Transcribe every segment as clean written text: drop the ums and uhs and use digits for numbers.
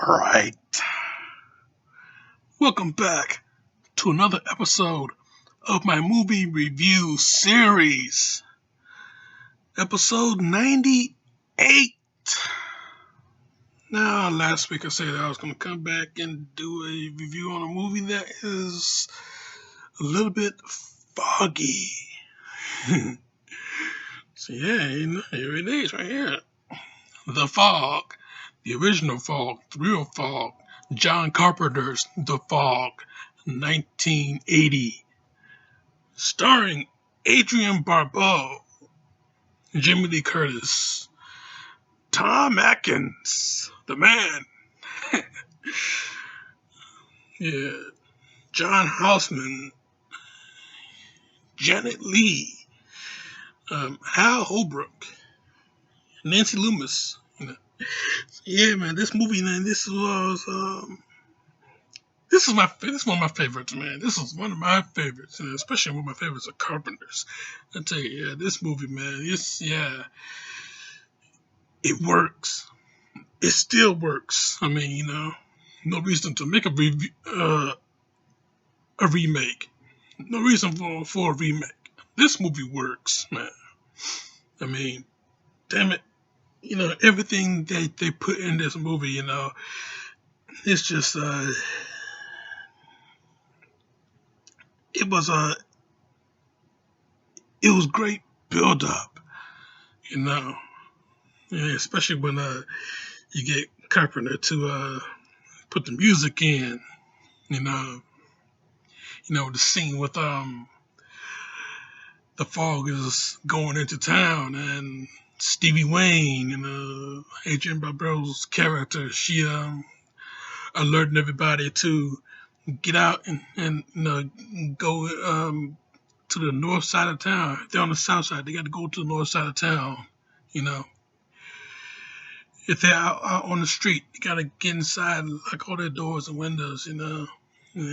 Alright, welcome back to another episode of my movie review series. Episode 98. Now, last week I said I was going to come back and do a review on a movie that is a little bit foggy. So yeah, here it is right here. The Fog. The original Fog, the real Fog, John Carpenter's The Fog, 1980. Starring Adrienne Barbeau, Jamie Lee Curtis, Tom Atkins, the man, yeah, John Houseman, Janet Leigh, Hal Holbrook, Nancy Loomis. Yeah, man, this movie, man, this is one of my favorites, man. This is one of my favorites, and especially one of my favorites are Carpenter's. I tell you, yeah, this movie, man, it works. It still works. I mean, no reason to make a remake. No reason for a remake. This movie works, man. I mean, damn it, everything they put in this movie, it's just it was great build up, yeah, especially when you get Carpenter to put the music in, the scene with the fog is going into town and Stevie Wayne and Adrienne Barbeau's character, she alerting everybody to get out and go to the north side of town. If they're on the south side, they got to go to the north side of town. If they're out on the street, you got to get inside and lock all their doors and windows.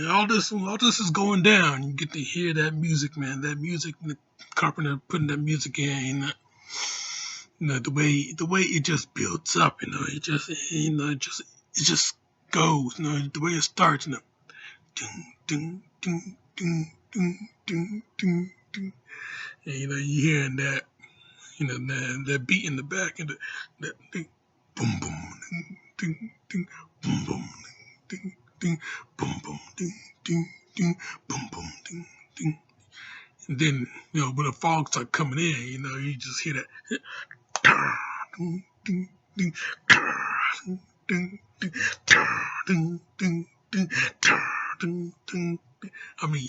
All this is going down. You get to hear that music, man. That music, the Carpenter putting that music in. The way it just builds up. It just goes. The way it starts. Ding, ding, ding, ding, ding, ding, ding, ding. And, you hearing that, that beat in the back, and that ding, boom, boom, ding, ding, boom, boom, ding, ding, boom, boom, ding, ding, ding, boom, boom, ding, ding. And then, when the fog starts coming in, you just hear that, ding, ding, ding, ding, ding, ding, ding, ding, ding, ding. I mean,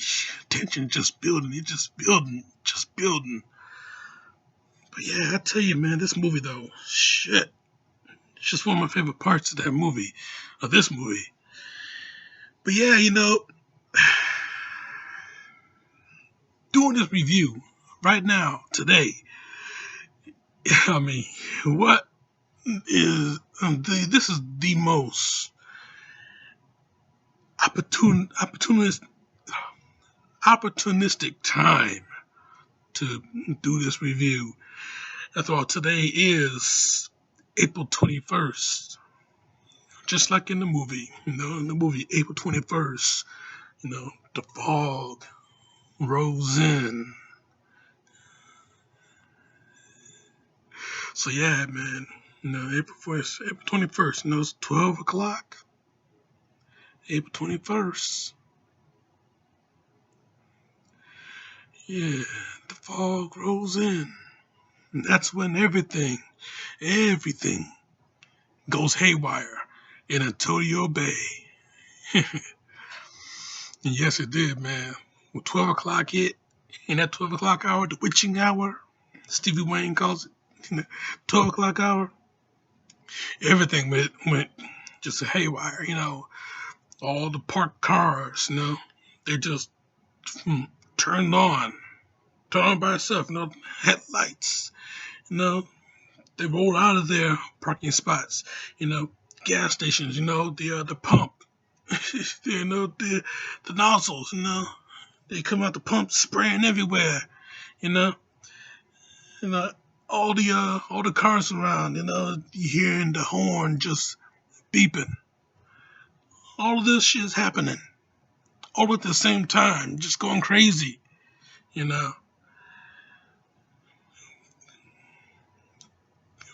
tension just building. It's just building. But yeah, I tell you, man, this movie though, shit, it's just one of my favorite parts of this movie. But yeah, doing this review right now, today, I mean, what is this is the most opportunistic time to do this review. After all, today is April 21st. Just like in the movie, April 21st, the fog rolls in. So yeah, man, April 21st, it's 12 o'clock. April 21st. Yeah, the fog rolls in. And that's when everything goes haywire in Antonio Bay. And yes, it did, man. When 12 o'clock hit, in that 12 o'clock hour, the witching hour, Stevie Wayne calls it, 12 o'clock hour, everything went just haywire, all the parked cars, they just turned on by itself, headlights, they rolled out of their parking spots, gas stations, the pump, the nozzles, they come out the pump spraying everywhere, all the cars around, you hearing the horn just beeping, all of this shit is happening all at the same time, just going crazy. You know,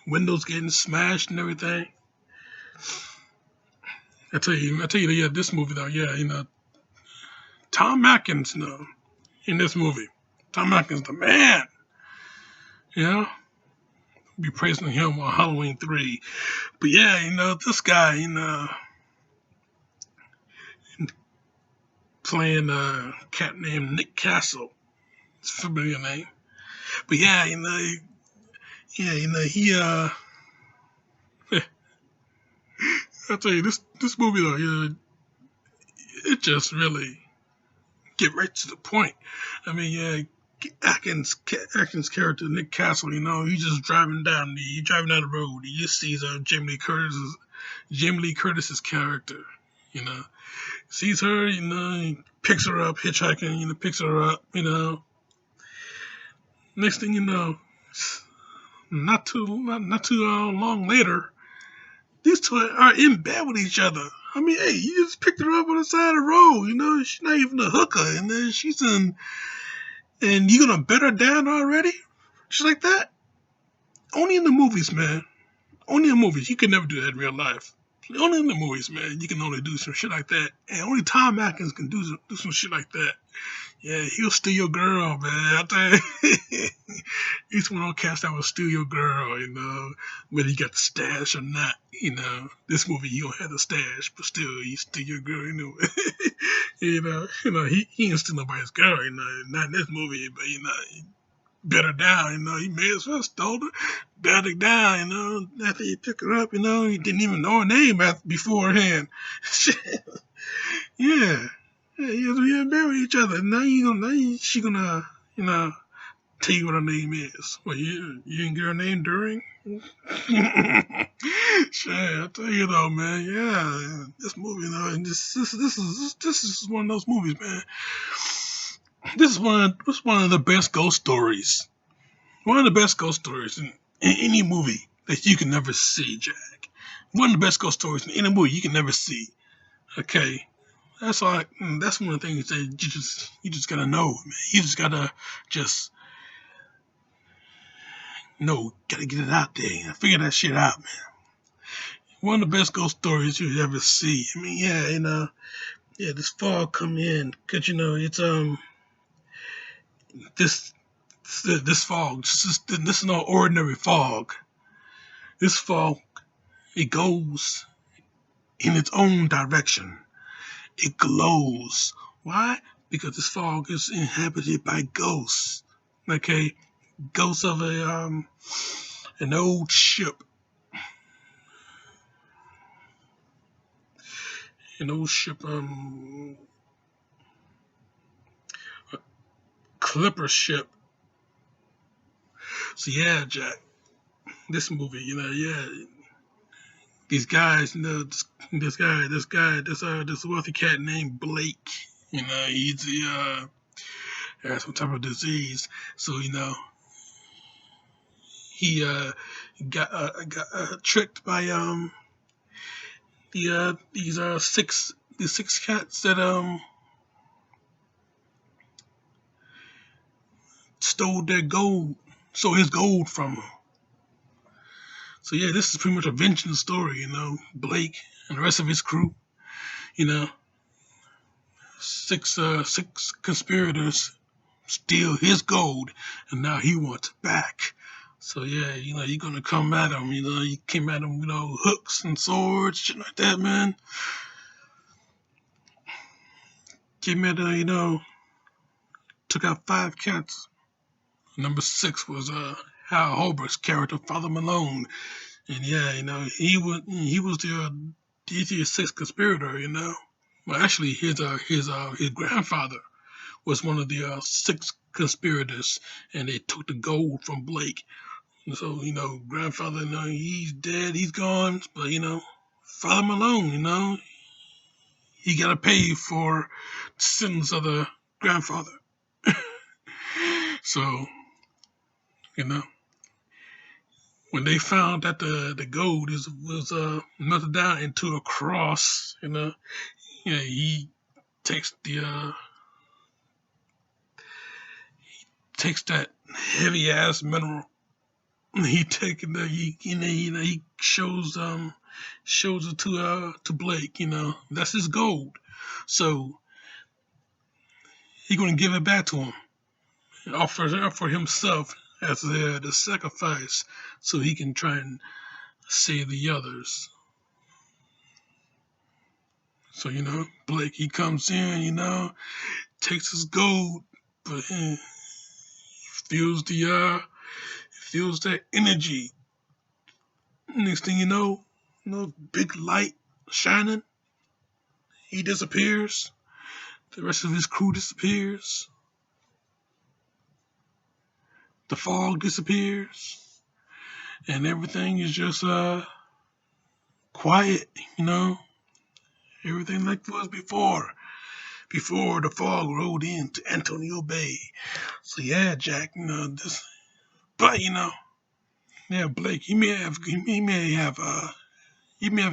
windows getting smashed and everything. Yeah, this movie though, yeah, Tom Atkins, in this movie, Tom Atkins, the man, you know, be praising him on Halloween 3. But yeah, this guy, playing a cat named Nick Castle. It's a familiar name. But yeah, yeah, I'll tell you, this movie though, it just really get right to the point. I mean, yeah, Atkins character Nick Castle, he's just driving down the road. He just sees Jamie Lee Curtis's character, you know, sees her, he picks her up, hitchhiking, picks her up, Next thing you know, not too long later, these two are in bed with each other. I mean, hey, you just picked her up on the side of the road. She's not even a hooker, and then and you gonna bet her down already? Just like that? Only in the movies, man. Only in the movies. You can never do that in real life. Only in the movies, man. You can only do some shit like that, and only Tom Atkins can do some shit like that. Yeah, he'll steal your girl, man. I tell you, he's one of those cats that will steal your girl, whether you got the stash or not. This movie you don't have the stash, but still he steal your girl anyway. He ain't steal nobody's girl, not in this movie, but he bet her down, he may as well stole her, bet her down, after he picked her up, he didn't even know her name beforehand. Yeah. Yeah, you marry each other. She gonna, tell you what her name is. Well, you didn't get her name during? Shit, I tell you though, man. Yeah, this movie, and this is one of those movies, man. This is one of the best ghost stories. One of the best ghost stories in any movie that you can never see, Jack. One of the best ghost stories in any movie you can never see. Okay. That's one of the things that you just gotta know, man. You just gotta just gotta get it out there and figure that shit out, man. One of the best ghost stories you ever see. I mean, yeah, this fog come in, cause it's this this fog. This is no ordinary fog. This fog, it goes in its own direction. It glows. Why? Because this fog is inhabited by ghosts. Okay, ghosts of an old ship, a clipper ship. So yeah, Jack, this movie, yeah, these guys, this wealthy cat named Blake, has some type of disease. So he got tricked by these six cats that stole his gold from him. So yeah, this is pretty much a vengeance story, Blake and the rest of his crew, you know, six conspirators steal his gold, and now he wants it back. So yeah, you're gonna come at him, you came at him, hooks and swords, shit like that, man. Came at took out 5 cats. Number 6 was Hal Holbert's character, Father Malone, and yeah, he was the 6th conspirator, Well, actually, his grandfather was one of the 6 conspirators, and they took the gold from Blake. And so, grandfather, he's dead, he's gone, but Father Malone, he got to pay for the sins of the grandfather. So, you know, when they found that the gold was melted down into a cross, he takes the takes that heavy ass mineral. He taking the he shows it to Blake. That's his gold. So he gonna give it back to him, offer himself as the sacrifice, so he can try and save the others. So Blake, he comes in, takes his gold, but he feels feels that energy. Next thing you know, big light shining. He disappears. The rest of his crew disappears. The fog disappears, and everything is just quiet. Everything like it was before the fog rolled into Antonio Bay. So yeah, Jack, this, but yeah, Blake, he may have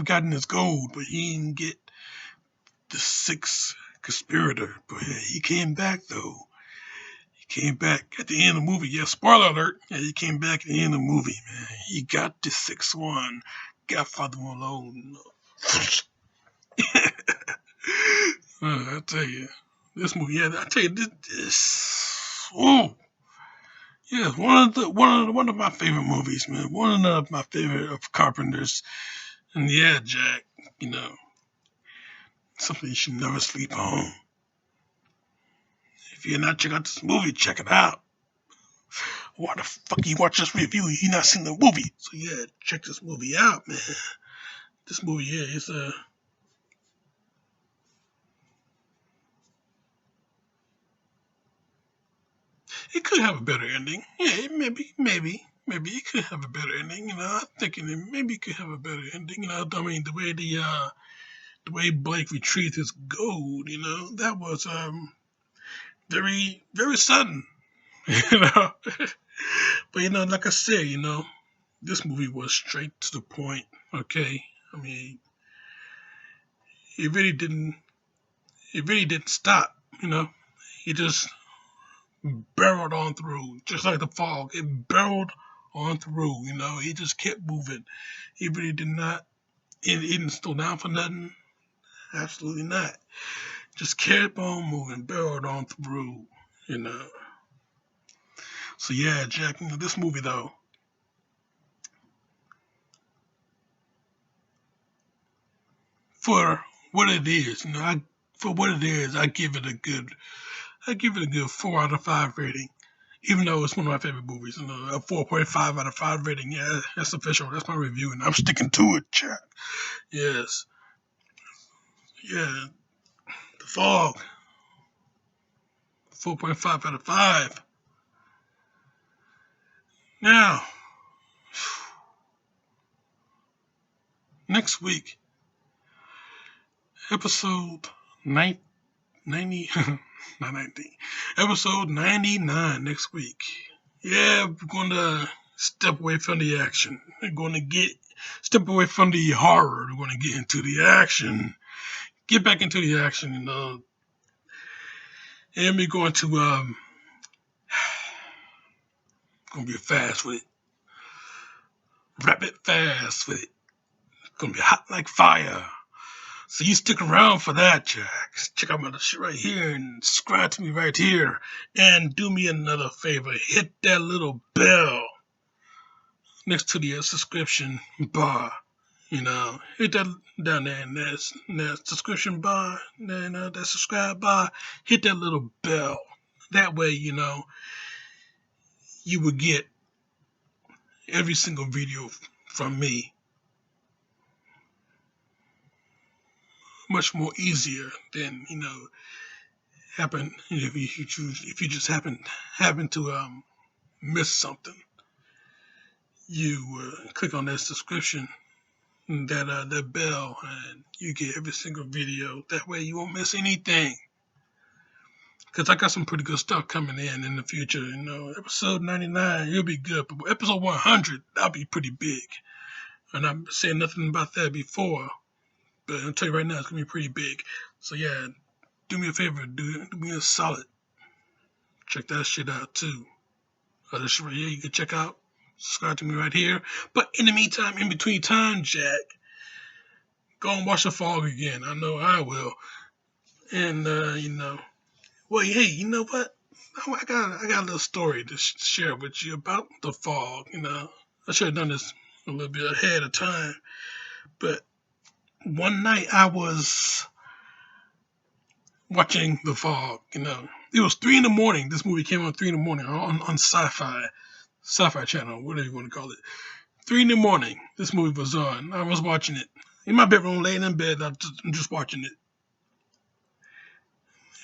gotten his gold, but he didn't get the sixth conspirator. But yeah, he came back though. He came back at the end of the movie. Yeah, spoiler alert. Yeah, he came back at the end of the movie, man. He got the sixth one. Godfather Malone. I tell you, this movie. Yeah, I tell you this. Oh, yeah, one of my favorite movies, man. One of my favorite of Carpenter's. And yeah, Jack, something you should never sleep on. If you're not checking out this movie, check it out. Why the fuck you watch this review? You not seen the movie? So yeah, check this movie out, man. This movie, yeah, it could have a better ending. Yeah, maybe it could have a better ending. I'm thinking maybe it could have a better ending. I mean, the way Blake retrieved his gold, that was very very sudden, you know. But like I said, this movie was straight to the point. Okay, I mean, it really didn't stop. He just barreled on through, just like the fog. It barreled on through. He just kept moving. He really did not. He didn't slow down for nothing. Absolutely not. Just kept on moving, barreled on through. You know. So yeah, Jack. This movie though, for what it is, for what it is, I give it a good 4 out of 5 rating. Even though it's one of my favorite movies, a 4.5 out of 5 rating. Yeah, that's official. That's my review, and I'm sticking to it, Jack. Yes. Yeah. The Fog. 4.5 out of 5. Now, next week, episode 90, not 19, episode 99 next week. Yeah, we're going to step away from the action. We're going to step away from the horror. We're going to get into the action. Get back into the action, and we're going to, going to be fast with it. Rapid fast with it. It's going to be hot like fire. So you stick around for that, Jack. Check out my shit right here and subscribe to me right here. And do me another favor. Hit that little bell next to the subscription bar. Hit that down there in that subscription bar, that subscribe bar. Hit that little bell. That way, you will get every single video from me much more easier than happen if you just happen to miss something. You click on that subscription, that bell, and you get every single video. That way you won't miss anything. because I got some pretty good stuff coming in the future. Episode 99, it'll be good, but episode 100, that'll be pretty big. And I'm saying nothing about that before, but I'll tell you right now, it's gonna be pretty big. So yeah, do me a favor, do me a solid. Check that shit out too. Other shit right here you can check out. Subscribe to me right here. But in the meantime, in between time, Jack, go and watch The Fog again. I know I will. And well, hey, you know what? I got a little story to share with you about The Fog. I should have done this a little bit ahead of time. But one night I was watching The Fog. It was 3 in the morning. This movie came on 3 in the morning on Sci-Fi Channel, whatever you want to call it. 3 in the morning, this movie was on. I was watching it in my bedroom, laying in bed. I'm just watching it,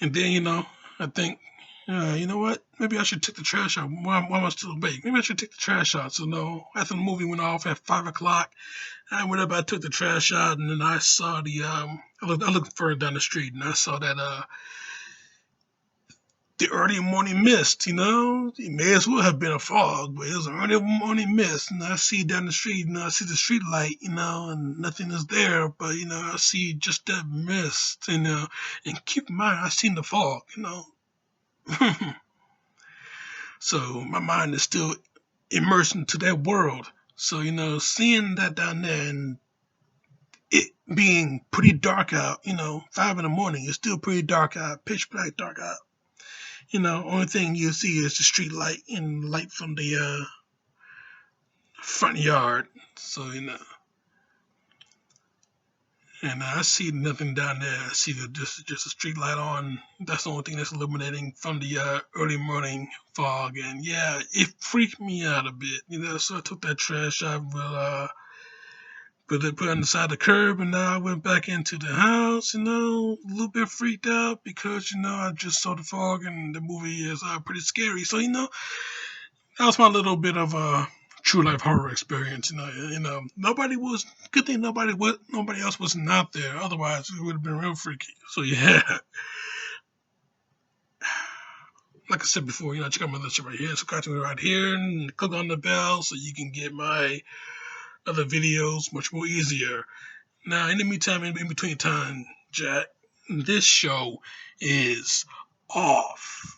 and then I think, you know what? Maybe I should take the trash out. Why am I still awake? Maybe I should take the trash out. So no, after the movie went off at 5 o'clock, I went up. I took the trash out, and then I saw I looked further down the street, and I saw that the early morning mist. It may as well have been a fog, but it was an early morning mist. And I see down the street, I see the street light, and nothing is there, but I see just that mist, and keep in mind, I seen the fog, So my mind is still immersed into that world. So, seeing that down there and it being pretty dark out, 5 in the morning, it's still pretty dark out, pitch black dark out. Only thing you see is the street light and light from the front yard. So, and I see nothing down there. I see just a street light on. That's the only thing that's illuminating from the early morning fog. And yeah, it freaked me out a bit. So I took that trash out, put it on the side of the curb, and now I went back into the house, a little bit freaked out because, I just saw the fog and the movie is pretty scary. So, that was my little bit of a true life horror experience. Good thing nobody else wasn't out there. Otherwise, it would have been real freaky. So yeah, like I said before, check out my little shit right here. Subscribe to me right here and click on the bell so you can get my other videos much more easier. Now, in the meantime, in between time, Jack, this show is off.